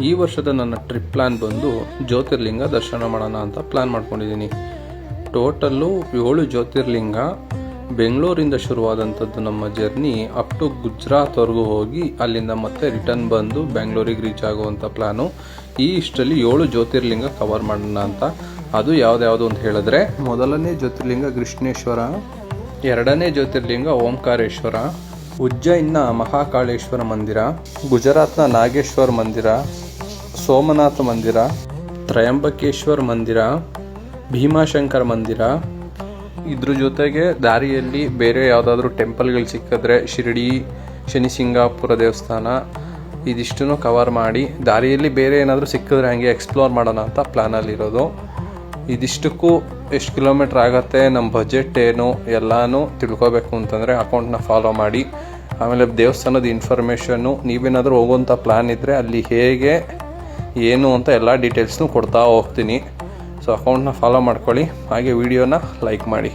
ಈ ವರ್ಷದ ನನ್ನ ಟ್ರಿಪ್ ಪ್ಲ್ಯಾನ್ ಬಂದು ಜ್ಯೋತಿರ್ಲಿಂಗ ದರ್ಶನ ಮಾಡೋಣ ಅಂತ ಪ್ಲ್ಯಾನ್ ಮಾಡ್ಕೊಂಡಿದ್ದೀನಿ. ಟೋಟಲ್ಲು 7 ಜ್ಯೋತಿರ್ಲಿಂಗ. ಬೆಂಗಳೂರಿಂದ ಶುರುವಾದಂಥದ್ದು ನಮ್ಮ ಜರ್ನಿ ಅಪ್ ಟು ಗುಜರಾತ್ವರೆಗೂ ಹೋಗಿ ಅಲ್ಲಿಂದ ಮತ್ತೆ ರಿಟರ್ನ್ ಬಂದು ಬೆಂಗಳೂರಿಗೆ ರೀಚ್ ಆಗುವಂಥ ಪ್ಲ್ಯಾನು. ಈ ಇಷ್ಟರಲ್ಲಿ 7 ಜ್ಯೋತಿರ್ಲಿಂಗ ಕವರ್ ಮಾಡೋಣ ಅಂತ. ಅದು ಯಾವ್ದು ಅಂತ ಹೇಳಿದ್ರೆ, ಮೊದಲನೇ ಜ್ಯೋತಿರ್ಲಿಂಗ ಕೃಷ್ಣೇಶ್ವರ, ಎರಡನೇ ಜ್ಯೋತಿರ್ಲಿಂಗ ಓಂಕಾರೇಶ್ವರ, ಉಜ್ಜೈನ್ನ ಮಹಾಕಾಳೇಶ್ವರ ಮಂದಿರ, ಗುಜರಾತ್ನ ನಾಗೇಶ್ವರ ಮಂದಿರ, ಸೋಮನಾಥ ಮಂದಿರ, ತ್ರಯಂಬಕೇಶ್ವರ ಮಂದಿರ, ಭೀಮಾಶಂಕರ ಮಂದಿರ. ಇದ್ರ ಜೊತೆಗೆ ದಾರಿಯಲ್ಲಿ ಬೇರೆ ಯಾವುದಾದ್ರೂ ಟೆಂಪಲ್ಗಳು ಸಿಕ್ಕಿದ್ರೆ ಶಿರಡಿ, ಶನಿಸಿಂಗಾಪುರ ದೇವಸ್ಥಾನ, ಇದಿಷ್ಟನ್ನು ಕವರ್ ಮಾಡಿ ದಾರಿಯಲ್ಲಿ ಬೇರೆ ಏನಾದರೂ ಸಿಕ್ಕಿದ್ರೆ ಹಂಗೆ ಎಕ್ಸ್ಪ್ಲೋರ್ ಮಾಡೋಣ ಅಂತ ಪ್ಲ್ಯಾನಲ್ಲಿರೋದು. ಇದಿಷ್ಟಕ್ಕೂ ಎಷ್ಟು ಕಿಲೋಮೀಟ್ರ್ ಆಗುತ್ತೆ, ನಮ್ಮ ಬಜೆಟ್ ಏನು, ಎಲ್ಲನೂ ತಿಳ್ಕೊಬೇಕು ಅಂತಂದರೆ ಅಕೌಂಟ್ನ ಫಾಲೋ ಮಾಡಿ. ಆಮೇಲೆ ದೇವಸ್ಥಾನದ ಇನ್ಫಾರ್ಮೇಷನ್ನು, ನೀವೇನಾದರೂ ಹೋಗುವಂಥ ಪ್ಲ್ಯಾನ್ ಇದ್ದರೆ ಅಲ್ಲಿ ಹೇಗೆ ಏನು ಅಂತ ಎಲ್ಲ ಡೀಟೇಲ್ಸ್ನೂ ಕೊಡ್ತಾ ಹೋಗ್ತೀನಿ. ಸೊ ಅಕೌಂಟ್ನ ಫಾಲೋ ಮಾಡ್ಕೊಳ್ಳಿ, ಹಾಗೆ ವಿಡಿಯೋನ ಲೈಕ್ ಮಾಡಿ.